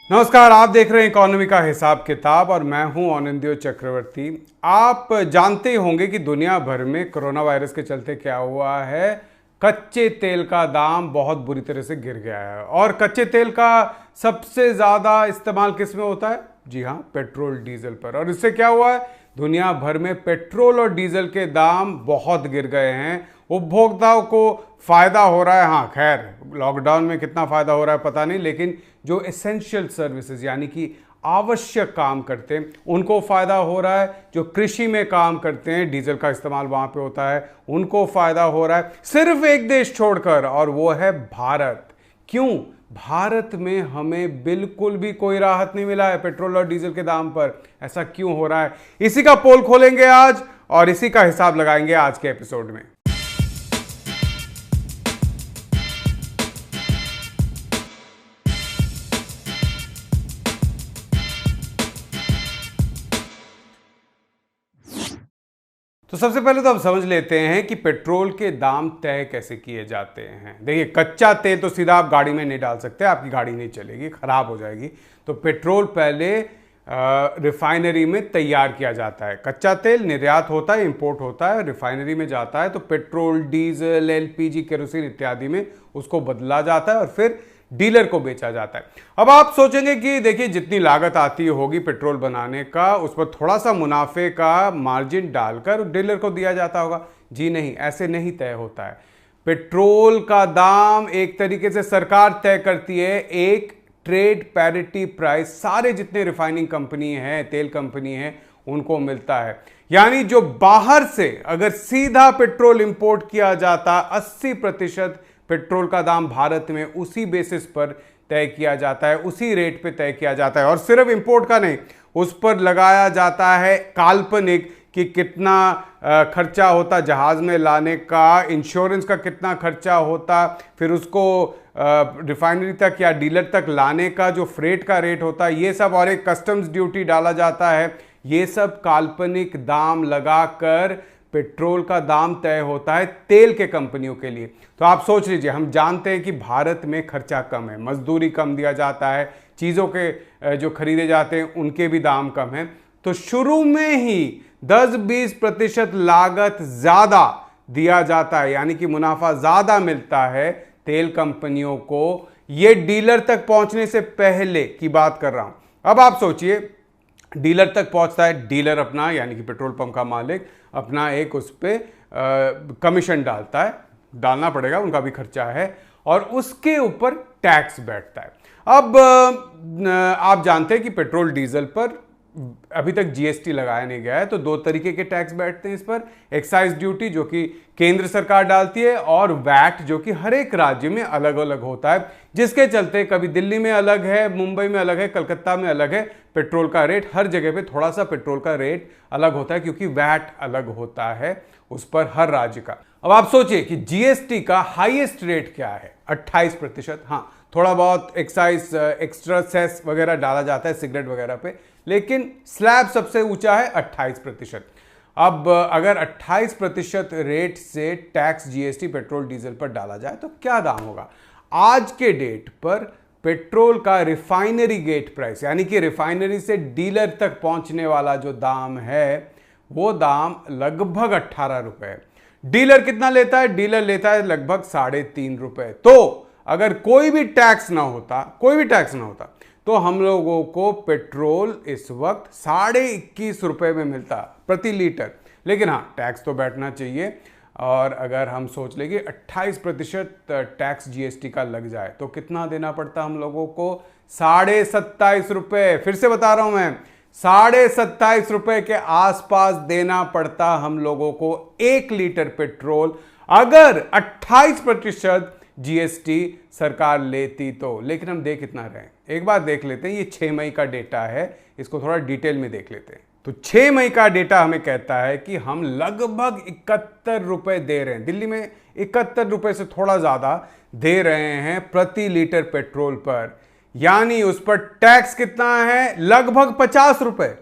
नमस्कार, आप देख रहे हैं इकोनॉमी का हिसाब किताब और मैं हूं आनंदो चक्रवर्ती। आप जानते होंगे कि दुनिया भर में कोरोना वायरस के चलते क्या हुआ है। कच्चे तेल का दाम बहुत बुरी तरह से गिर गया है और कच्चे तेल का सबसे ज़्यादा इस्तेमाल किस में होता है? जी हाँ, पेट्रोल डीजल पर। और इससे क्या हुआ है? दुनिया भर में पेट्रोल और डीजल के दाम बहुत गिर गए हैं। उपभोक्ताओं को फायदा हो रहा है। हाँ खैर, लॉकडाउन में कितना फायदा हो रहा है पता नहीं, लेकिन जो एसेंशियल सर्विसेज यानी कि आवश्यक काम करते हैं उनको फायदा हो रहा है। जो कृषि में काम करते हैं, डीजल का इस्तेमाल वहां पे होता है, उनको फायदा हो रहा है। सिर्फ एक देश छोड़कर, और वो है भारत। क्यों? भारत में हमें बिल्कुल भी कोई राहत नहीं मिला है पेट्रोल और डीजल के दाम पर। ऐसा क्यों हो रहा है? इसी का पोल खोलेंगे आज और इसी का हिसाब लगाएंगे आज के एपिसोड में। तो सबसे पहले तो अब समझ लेते हैं कि पेट्रोल के दाम तय कैसे किए जाते हैं। देखिए, कच्चा तेल तो सीधा आप गाड़ी में नहीं डाल सकते, आपकी गाड़ी नहीं चलेगी, खराब हो जाएगी। तो पेट्रोल पहले रिफाइनरी में तैयार किया जाता है। कच्चा तेल निर्यात होता है, इंपोर्ट होता है, रिफाइनरी में जाता है, तो पेट्रोल, डीजल, एलपीजी, केरोसिन इत्यादि में उसको बदला जाता है और फिर डीलर को बेचा जाता है। अब आप सोचेंगे कि देखिए, जितनी लागत आती होगी पेट्रोल बनाने का, उस पर थोड़ा सा मुनाफे का मार्जिन डालकर डीलर को दिया जाता होगा। जी नहीं, ऐसे नहीं तय होता है। पेट्रोल का दाम एक तरीके से सरकार तय करती है। एक ट्रेड पैरिटी प्राइस सारे जितने रिफाइनिंग कंपनी हैं, तेल कंपनी हैं, उनको मिलता है। यानी जो बाहर से अगर सीधा पेट्रोल इंपोर्ट किया जाता, 80% पेट्रोल का दाम भारत में उसी बेसिस पर तय किया जाता है, उसी रेट पे तय किया जाता है। और सिर्फ इंपोर्ट का नहीं, उस पर लगाया जाता है काल्पनिक कि कितना खर्चा होता जहाज में लाने का, इंश्योरेंस का कितना खर्चा होता, फिर उसको रिफाइनरी तक या डीलर तक लाने का जो फ्रेट का रेट होता है, ये सब, और एक कस्टम्स ड्यूटी डाला जाता है। ये सब काल्पनिक दाम लगाकर पेट्रोल का दाम तय होता है तेल के कंपनियों के लिए। तो आप सोच लीजिए, हम जानते हैं कि भारत में खर्चा कम है, मजदूरी कम दिया जाता है, चीज़ों के जो खरीदे जाते हैं उनके भी दाम कम है। तो शुरू में ही 10-20% लागत ज़्यादा दिया जाता है, यानी कि मुनाफा ज़्यादा मिलता है तेल कंपनियों को। ये डीलर तक पहुंचने से पहले की बात कर रहा हूं। अब आप सोचिए, डीलर तक पहुंचता है, डीलर अपना यानी कि पेट्रोल पंप का मालिक अपना एक उस पर कमीशन डालता है, डालना पड़ेगा, उनका भी खर्चा है, और उसके ऊपर टैक्स बैठता है। अब आप जानते हैं कि पेट्रोल डीजल पर अभी तक जीएसटी लगाया नहीं गया है, तो दो तरीके के टैक्स बैठते हैं इस पर। एक्साइज ड्यूटी जो कि केंद्र सरकार डालती है, और वैट जो कि हर एक राज्य में अलग अलग होता है, जिसके चलते कभी दिल्ली में अलग है, मुंबई में अलग है, कलकत्ता में अलग है। पेट्रोल का रेट हर जगह पे थोड़ा सा पेट्रोल का रेट अलग होता है, क्योंकि वैट अलग होता है उस पर हर राज्य का। अब आप सोचिए कि जीएसटी का हाईएस्ट रेट क्या है? 28%। हाँ, थोड़ा बहुत एक्साइज, एक्स्ट्रा सेस वगैरह डाला जाता है सिगरेट वगैरह पे, लेकिन स्लैब सबसे ऊंचा है 28%। अब अगर 28% रेट से टैक्स जीएसटी पेट्रोल डीजल पर डाला जाए तो क्या दाम होगा? आज के डेट पर पेट्रोल का रिफाइनरी गेट प्राइस, यानी कि रिफाइनरी से डीलर तक पहुंचने वाला जो दाम है, वो दाम लगभग 18 रुपए। डीलर कितना लेता है? डीलर लेता है लगभग 3.5 रुपए। तो अगर कोई भी टैक्स ना होता, तो हम लोगों को पेट्रोल इस वक्त 21.5 रुपए में मिलता प्रति लीटर। लेकिन हाँ, टैक्स तो बैठना चाहिए, और अगर हम सोच लेंगे 28% टैक्स जीएसटी का लग जाए तो कितना देना पड़ता हम लोगों को? 27.5 रुपए। फिर से बता रहा हूं मैं, 27.5 रुपए के आसपास देना पड़ता हम लोगों को 1 लीटर पेट्रोल, अगर 28% जीएसटी सरकार लेती तो। लेकिन हम देख इतना रहे हैं, एक बात देख लेते हैं, ये 6 मई का डेटा है, इसको थोड़ा डिटेल में देख लेते हैं। तो 6 मई का डेटा हमें कहता है कि हम लगभग 71 रुपए दे रहे हैं। दिल्ली में 71 रुपए से थोड़ा ज्यादा दे रहे हैं प्रति लीटर पेट्रोल पर, यानी उस पर टैक्स कितना है? लगभग 50 रुपए।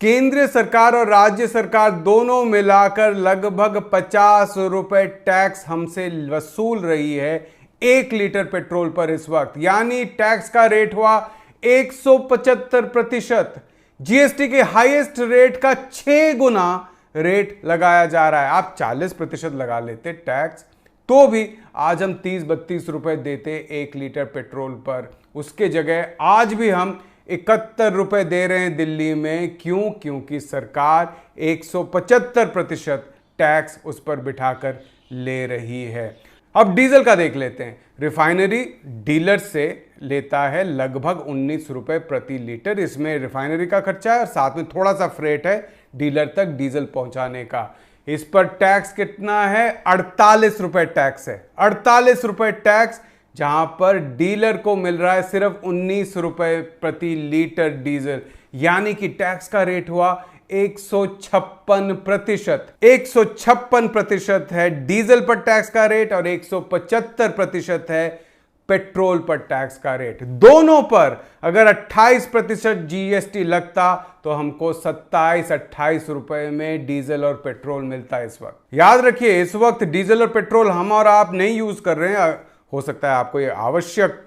केंद्र सरकार और राज्य सरकार दोनों मिलाकर लगभग 50 रुपए टैक्स हमसे वसूल रही है 1 लीटर पेट्रोल पर इस वक्त। यानी टैक्स का रेट हुआ 175%। जीएसटी के हाईएस्ट रेट का 6 गुना रेट लगाया जा रहा है। आप 40% लगा लेते टैक्स तो भी आज हम 30-32 रुपए देते 1 लीटर पेट्रोल पर, उसके जगह आज भी हम 71 रुपए दे रहे हैं दिल्ली में। क्यों? क्योंकि सरकार 175% टैक्स उस पर बिठाकर ले रही है। अब डीजल का देख लेते हैं। रिफाइनरी डीलर से लेता है लगभग 19 रुपए प्रति लीटर। इसमें रिफाइनरी का खर्चा है और साथ में थोड़ा सा फ्रेट है डीलर तक डीजल पहुंचाने का। इस पर टैक्स कितना है? 48 रुपए टैक्स है। 48 रुपए टैक्स, जहां पर डीलर को मिल रहा है सिर्फ 19 रुपए प्रति लीटर डीजल, यानी कि टैक्स का रेट हुआ 156%। 156% है डीजल पर टैक्स का रेट और 175% है पेट्रोल पर टैक्स का रेट। दोनों पर अगर 28% जीएसटी लगता तो हमको 27-28 रुपए में डीजल और पेट्रोल मिलता है इस वक्त। याद रखिए, इस वक्त डीजल और पेट्रोल हम और आप नहीं यूज कर रहे हैं। हो सकता है आपको ये आवश्यक,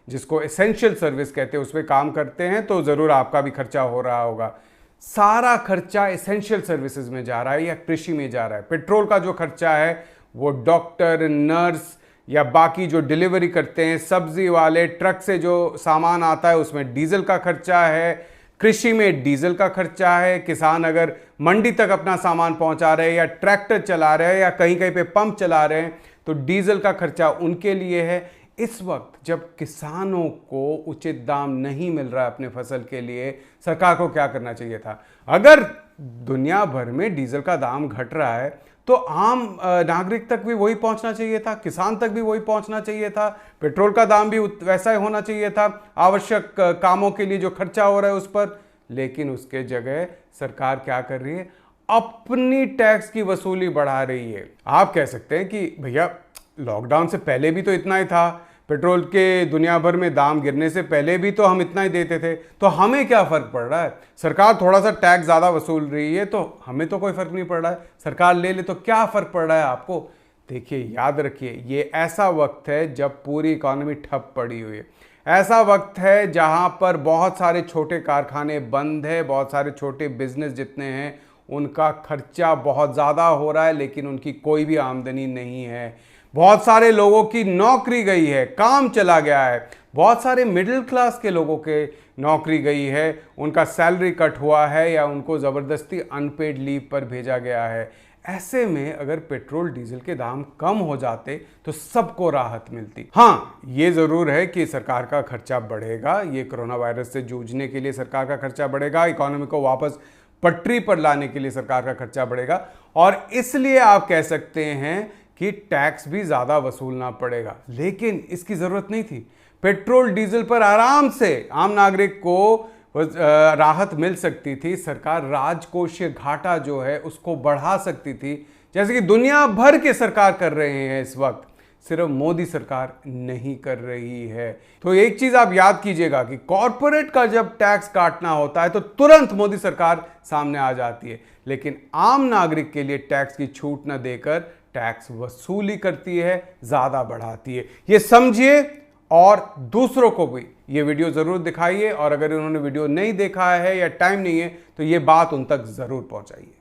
जिसको एसेंशियल सर्विस कहते हैं, उस पर काम करते हैं तो जरूर आपका भी खर्चा हो रहा होगा। सारा खर्चा एसेंशियल सर्विसेज में जा रहा है या कृषि में जा रहा है। पेट्रोल का जो खर्चा है वो डॉक्टर, नर्स या बाकी जो डिलीवरी करते हैं, सब्जी वाले, ट्रक से जो सामान आता है उसमें डीजल का खर्चा है, कृषि में डीजल का खर्चा है। किसान अगर मंडी तक अपना सामान पहुंचा रहे हैं या ट्रैक्टर चला रहे हैं या कहीं कहीं पे पंप चला रहे हैं तो डीजल का खर्चा उनके लिए है। इस वक्त जब किसानों को उचित दाम नहीं मिल रहा है अपने फसल के लिए, सरकार को क्या करना चाहिए था? अगर दुनिया भर में डीजल का दाम घट रहा है तो आम नागरिक तक भी वही पहुंचना चाहिए था, किसान तक भी वही पहुंचना चाहिए था। पेट्रोल का दाम भी वैसा ही होना चाहिए था, आवश्यक कामों के लिए जो खर्चा हो रहा है उस पर। लेकिन उसके जगह सरकार क्या कर रही है? अपनी टैक्स की वसूली बढ़ा रही है। आप कह सकते हैं कि भैया लॉकडाउन से पहले भी तो इतना ही था, पेट्रोल के दुनिया भर में दाम गिरने से पहले भी तो हम इतना ही देते थे, तो हमें क्या फर्क पड़ रहा है? सरकार थोड़ा सा टैक्स ज्यादा वसूल रही है तो हमें तो कोई फर्क नहीं पड़ रहा है, सरकार ले ले तो क्या फर्क पड़ रहा है आपको? देखिए, याद रखिए, ये ऐसा वक्त है जब पूरी इकोनॉमी ठप पड़ी हुई है। ऐसा वक्त है जहां पर बहुत सारे छोटे कारखाने बंद है, बहुत सारे छोटे बिजनेस जितने हैं उनका खर्चा बहुत ज़्यादा हो रहा है लेकिन उनकी कोई भी आमदनी नहीं है। बहुत सारे लोगों की नौकरी गई है, काम चला गया है। बहुत सारे मिडिल क्लास के लोगों के नौकरी गई है, उनका सैलरी कट हुआ है या उनको ज़बरदस्ती अनपेड लीव पर भेजा गया है। ऐसे में अगर पेट्रोल डीजल के दाम कम हो जाते तो सबको राहत मिलती। हाँ, ये ज़रूर है कि सरकार का खर्चा बढ़ेगा, ये कोरोना वायरस से जूझने के लिए सरकार का खर्चा बढ़ेगा, इकोनॉमी को वापस पटरी पर लाने के लिए सरकार का खर्चा बढ़ेगा और इसलिए आप कह सकते हैं कि टैक्स भी ज़्यादा वसूलना पड़ेगा। लेकिन इसकी ज़रूरत नहीं थी। पेट्रोल डीजल पर आराम से आम नागरिक को राहत मिल सकती थी। सरकार राजकोषीय घाटा जो है उसको बढ़ा सकती थी, जैसे कि दुनिया भर के सरकार कर रहे हैं इस वक्त, सिर्फ मोदी सरकार नहीं कर रही है। तो एक चीज आप याद कीजिएगा कि कॉरपोरेट का जब टैक्स काटना होता है तो तुरंत मोदी सरकार सामने आ जाती है, लेकिन आम नागरिक के लिए टैक्स की छूट न देकर टैक्स वसूली करती है, ज्यादा बढ़ाती है। ये समझिए और दूसरों को भी ये वीडियो जरूर दिखाइए और अगर उन्होंने वीडियो नहीं देखा है या टाइम नहीं है तो ये बात उन तक जरूर पहुंचाइए।